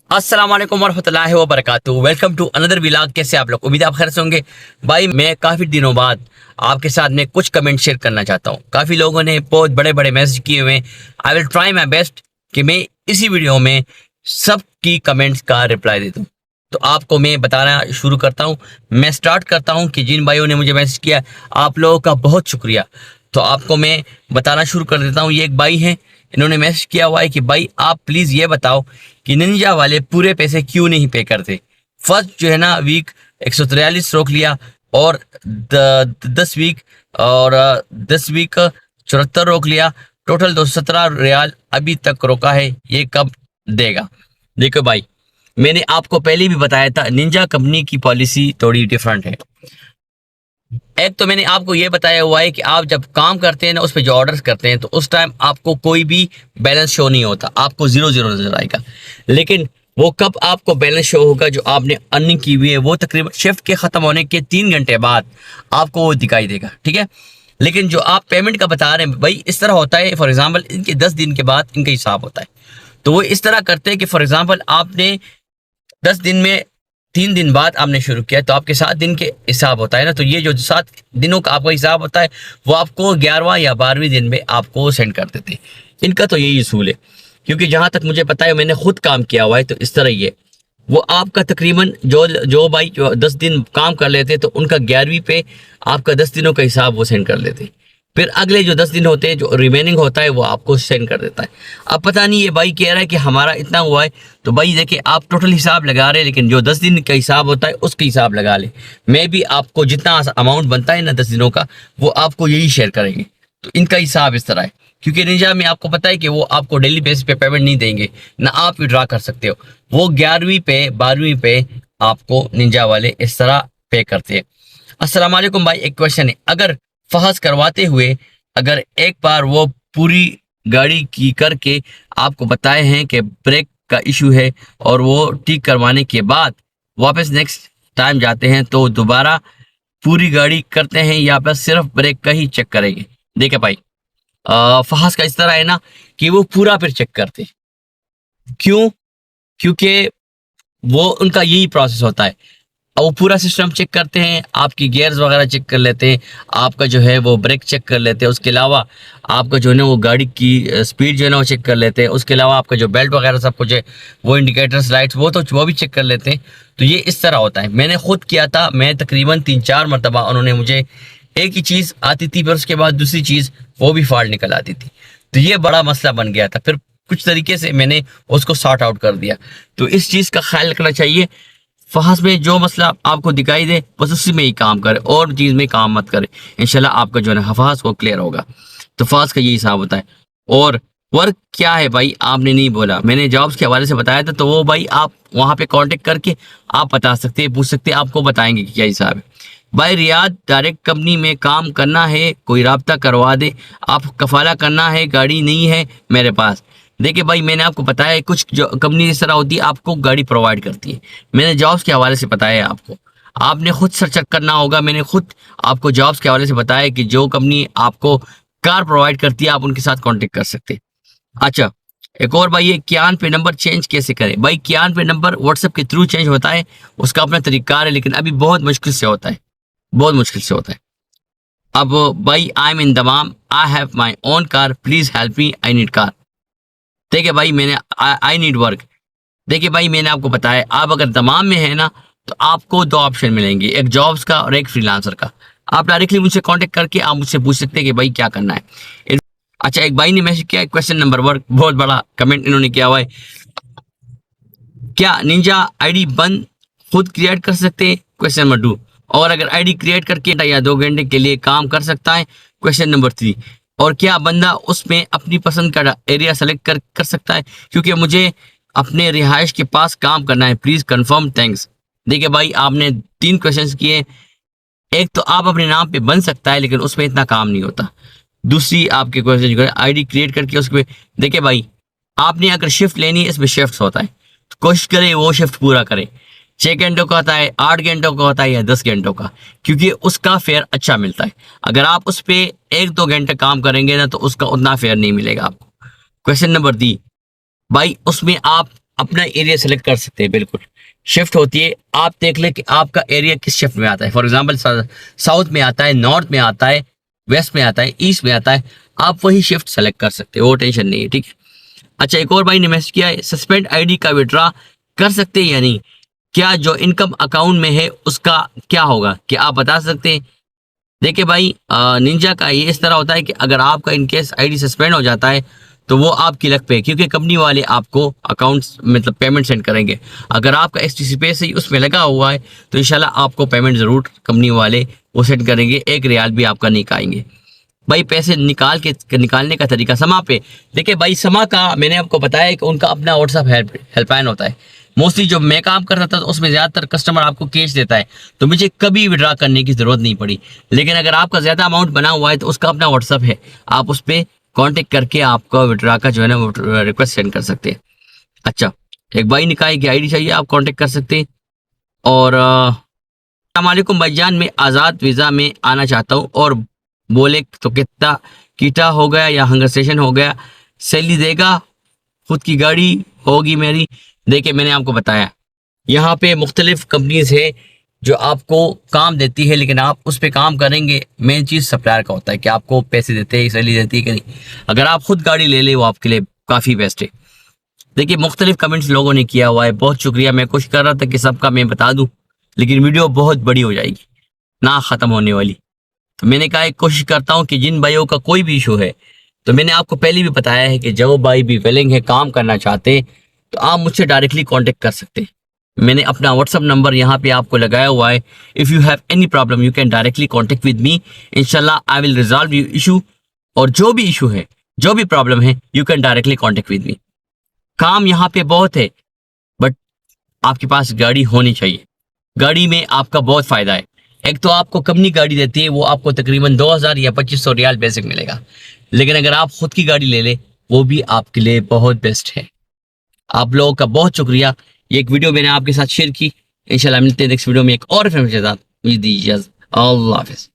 अस्सलाम वालेकुम वरहमतुल्लाहि वबरकातुहू। Welcome to another vlog. कैसे आप लोग? उम्मीद है आप खैर से होंगे। भाई मैं काफ़ी दिनों बाद आपके साथ में कुछ कमेंट शेयर करना चाहता हूँ। काफ़ी लोगों ने बहुत बड़े बड़े मैसेज किए हुए हैं। I will try my best कि मैं इसी वीडियो में सबकी कमेंट्स का रिप्लाई दे दूँ। तो आपको मैं बताना शुरू करता हूँ। मैं स्टार्ट करता हूँ कि जिन भाइयों ने मुझे मैसेज किया, आप लोगों का बहुत शुक्रिया। तो आपको मैं बताना शुरू कर देता हूँ। ये एक भाई हैं, इन्होंने मैसेज किया हुआ है कि भाई आप प्लीज़ ये बताओ कि निंजा वाले पूरे पैसे क्यों नहीं पे करते। फर्स्ट जो है ना वीक 143 रोक लिया, और 10 वीक, और 10 वीक 74 रोक लिया। टोटल 217 रियाल अभी तक रोका है। ये कब देगा? देखो भाई, मैंने आपको पहले भी बताया था, निंजा कंपनी की पॉलिसी थोड़ी डिफरेंट है। एक तो मैंने आपको ये बताया हुआ है कि आप जब काम करते हैं ना, उस पर जो ऑर्डर्स करते हैं, तो उस टाइम आपको कोई भी बैलेंस शो नहीं होता, आपको 0 0 नजर आएगा। लेकिन वो कब आपको बैलेंस शो होगा जो आपने अर्निंग की हुई है, वो तकरीबन शिफ्ट के ख़त्म होने के 3 घंटे बाद आपको वो दिखाई देगा, ठीक है। लेकिन जो आप पेमेंट का बता रहे हैं भाई, इस तरह होता है। फॉर एग्जाम्पल, इनके 10 दिन के बाद इनका हिसाब होता है। तो वो इस तरह करते हैं कि फॉर एग्जाम्पल आपने 10 दिन में 3 दिन बाद आपने शुरू किया, तो आपके 7 दिन के हिसाब होता है ना। तो ये जो 7 दिनों का आपका हिसाब होता है, वो आपको 11वां या 12वें दिन में आपको सेंड कर देते हैं। इनका तो यही असूल है, क्योंकि जहाँ तक मुझे पता है, मैंने खुद काम किया हुआ है, तो इस तरह ही है। वो आपका तकरीबन जो जो भाई जो 10 दिन काम कर लेते हैं, तो उनका 11वीं पे आपका 10 दिनों का हिसाब वो सेंड कर देते हैं। फिर अगले जो 10 दिन होते हैं, जो रिमेनिंग होता है, वो आपको सेंड कर देता है। अब पता नहीं ये भाई कह रहा है कि हमारा इतना हुआ है। तो भाई देखिए, आप टोटल हिसाब लगा रहे हैं, लेकिन जो 10 दिन का हिसाब होता है उसका हिसाब लगा ले। मैं भी आपको जितना अमाउंट बनता है ना 10 दिनों का, वो आपको यही शेयर करेंगे। तो इनका हिसाब इस तरह है, क्योंकि निंजा में आपको पता है कि वो आपको डेली बेसिस पे पेमेंट नहीं देंगे, ना आप विड्रॉ कर सकते हो। वो 11वीं पे 12वीं पे आपको निंजा वाले इस तरह पे करते हैं। अस्सलाम वालेकुम भाई, एक क्वेश्चन है। अगर फहस करवाते हुए अगर एक बार वो पूरी गाड़ी की करके आपको बताए हैं कि ब्रेक का इशू है, और वो ठीक करवाने के बाद वापस नेक्स्ट टाइम जाते हैं, तो दोबारा पूरी गाड़ी करते हैं या बस सिर्फ ब्रेक का ही चेक करेंगे? देखिए भाई, फहस का इस तरह है ना कि वो पूरा फिर चेक करते हैं। क्यों? क्योंकि वो उनका यही प्रोसेस होता है। वो पूरा सिस्टम चेक करते हैं, आपकी गियर्स वगैरह चेक कर लेते हैं, आपका जो है वो ब्रेक चेक कर लेते हैं। उसके अलावा आपका जो है ना वो गाड़ी की स्पीड जो है ना वो चेक कर लेते हैं। उसके अलावा आपका जो बेल्ट वगैरह सब कुछ है, वो इंडिकेटर्स, लाइट्स, वो भी चेक कर लेते हैं। तो ये इस तरह होता है। मैंने खुद किया था। मैं तकरीबन 3 4 मरतबा उन्होंने मुझे एक ही चीज़ आती थी, फिर उसके बाद दूसरी चीज़ वो भी फॉल्ट निकल आती थी। तो ये बड़ा मसला बन गया था। फिर कुछ तरीके से मैंने उसको सॉर्ट आउट कर दिया। तो इस चीज़ का ख्याल रखना चाहिए। फहस में जो मसला आपको दिखाई दे, बस उसी में ही काम करे, और चीज़ में काम मत करे। इंशाल्लाह आपका जो है ना फहस वो क्लियर होगा। तो फहस का यही हिसाब होता है। और वर्क क्या है भाई, आपने नहीं बोला। मैंने जॉब्स के हवाले से बताया था, तो वो भाई आप वहाँ पे कांटेक्ट करके आप बता सकते हैं, पूछ सकते हैं, आपको बताएंगे कि क्या हिसाब है। भाई रियाद डायरेक्ट कंपनी में काम करना है, कोई राब्ता करवा दे। आप कफाला करना है, गाड़ी नहीं है मेरे पास। देखिए भाई, मैंने आपको बताया है, कुछ जो कंपनी इस तरह होती है, आपको गाड़ी प्रोवाइड करती है। मैंने जॉब्स के हवाले से बताया है आपको, आपने खुद सर्च करना होगा। मैंने खुद आपको जॉब्स के हवाले से बताया है कि जो कंपनी आपको कार प्रोवाइड करती है, आप उनके साथ कांटेक्ट कर सकते हैं। अच्छा, एक और भाई, ये कियान पे नंबर चेंज कैसे करें? भाई कियान पे नंबर व्हाट्सएप के थ्रू चेंज होता है, उसका अपना तरीका है, लेकिन अभी बहुत मुश्किल से होता है, बहुत मुश्किल से होता है। अब भाई, I am in दमाम, I have my own car, please help me, I need car. देखिए भाई, मैंने आई नीड वर्क। देखिए भाई, मैंने आपको बताया, आप अगर दमाम में है ना, तो आपको 2 ऑप्शन मिलेंगे, एक जॉब्स का और एक फ्रीलांसर का। आप डायरेक्टली मुझसे कांटेक्ट करके आप मुझसे पूछ सकते हैं कि भाई क्या करना है। अच्छा, एक भाई ने मैसेज किया है, क्वेश्चन नंबर 1, बहुत बड़ा कमेंट इन्होंने किया हुआ है। क्या निंजा आईडी बंद खुद क्रिएट कर सकते हैं? Question number 2। और अगर आईडी क्रिएट करके या 2 घंटे के लिए काम कर सकता है? Question number 3। और क्या बंदा उसमें अपनी पसंद का एरिया सेलेक्ट कर सकता है? क्योंकि मुझे अपने रिहाइश के पास काम करना है, प्लीज कंफर्म, थैंक्स। देखिए भाई, आपने 3 क्वेश्चन किए। एक तो आप अपने नाम पे बन सकता है, लेकिन उसमें इतना काम नहीं होता। दूसरी आपके क्वेश्चन, आईडी क्रिएट करके उसमें, देखिए भाई, आपने अगर शिफ्ट लेनी है, इसमें शिफ्ट होता है, तो कोशिश करें वो शिफ्ट पूरा करें। 6 घंटों का होता है, 8 घंटों का होता है, या 10 घंटों का, क्योंकि उसका फेयर अच्छा मिलता है। अगर आप उस पर 1 2 घंटे काम करेंगे ना, तो उसका उतना फेयर नहीं मिलेगा आपको। क्वेश्चन नंबर 3, भाई उसमें आप अपना एरिया सेलेक्ट कर सकते हैं। बिल्कुल शिफ्ट होती है, आप देख लें कि आपका एरिया किस शिफ्ट में आता है। फॉर एग्जांपल साउथ में आता है, नॉर्थ में आता है, वेस्ट में आता है, ईस्ट में आता है, आप वही शिफ्ट सेलेक्ट कर सकते हो, वो टेंशन नहीं है, ठीक है। अच्छा, एक और भाई ने मैसेज किया है, सस्पेंड आईडी का विड्रॉ कर सकते हैं या नहीं, क्या जो इनकम अकाउंट में है उसका क्या होगा, क्या आप बता सकते हैं। देखिए भाई, निंजा का ये इस तरह होता है कि अगर आपका इनकेस आईडी सस्पेंड हो जाता है तो वो आपकी लक पे है, क्योंकि कंपनी वाले आपको अकाउंट्स मतलब पेमेंट सेंड करेंगे। अगर आपका एसटीसी पे से उसमें लगा हुआ है तो इंशाल्लाह आपको पेमेंट ज़रूर कंपनी वाले वो सेंड करेंगे, 1 रियाल भी आपका नहीं खाएंगे। भाई पैसे निकालने का तरीका समा पे, देखिए भाई समा का मैंने आपको बताया कि उनका अपना व्हाट्सअप हेल्पलाइन होता है। मोस्टली जो मैं काम करता था तो उसमें ज़्यादातर कस्टमर आपको कैश देता है, तो मुझे कभी विड्रॉ करने की ज़रूरत नहीं पड़ी। लेकिन अगर आपका ज़्यादा अमाउंट बना हुआ है तो उसका अपना व्हाट्सअप है, आप उस पर कॉन्टेक्ट करके आपका विड्रॉ का जो है ना रिक्वेस्ट सेंड कर सकते हैं। अच्छा, एक भाई ने कहा कि आईडी चाहिए, आप कॉन्टेक्ट कर सकते हैं। और अस्सलामुअलैकुम भाईजान, मैं आज़ाद वीज़ा में आना चाहता हूँ और बोले तो कितना कीटा हो गया या हंगर स्टेशन हो गया, सैलरी देगा, खुद की गाड़ी होगी मेरी। देखिए मैंने आपको बताया यहाँ पे मुख्तलिफ कंपनीज है जो आपको काम देती है, लेकिन आप उस पर काम करेंगे। मेन चीज़ सप्लायर का होता है कि आपको पैसे देते हैं, सैलरी देती है कि नहीं। अगर आप खुद गाड़ी ले ले वो आपके लिए काफ़ी बेस्ट है। देखिए मुख्तलिफ कमेंट्स लोगों ने किया हुआ है, बहुत शुक्रिया। मैं कोशिश कर रहा था कि सबका मैं बता दूँ, लेकिन वीडियो बहुत बड़ी हो जाएगी, ना ख़त्म होने वाली। तो मैंने कहा एक कोशिश करता हूँ कि जिन भाइयों का कोई भी इशू है, तो मैंने आपको पहले भी बताया है कि जो भाई भी विलिंग है, काम करना चाहते हैं, तो आप मुझसे डायरेक्टली कांटेक्ट कर सकते हैं। मैंने अपना व्हाट्सअप नंबर यहाँ पे आपको लगाया हुआ है। If you have any problem you can directly contact with me, इंशाल्लाह I will resolve you issue. और जो भी इशू है, जो भी प्रॉब्लम है, you can directly contact with me. काम यहाँ पे बहुत है, बट आपके पास गाड़ी होनी चाहिए। गाड़ी में आपका बहुत फ़ायदा है। एक तो आपको कंपनी गाड़ी देती है, वो आपको तकरीबन 2000 या 2500 रियाल बेसिक मिलेगा। लेकिन अगर आप खुद की गाड़ी ले ले, वो भी आपके लिए बहुत बेस्ट है। आप लोगों का बहुत शुक्रिया। ये एक वीडियो मैंने आपके साथ शेयर की। इंशाल्लाह मिलते हैं नेक्स्ट वीडियो में एक और फिल्म के साथ। मुझे दीजिए अल्लाह हाफिज़।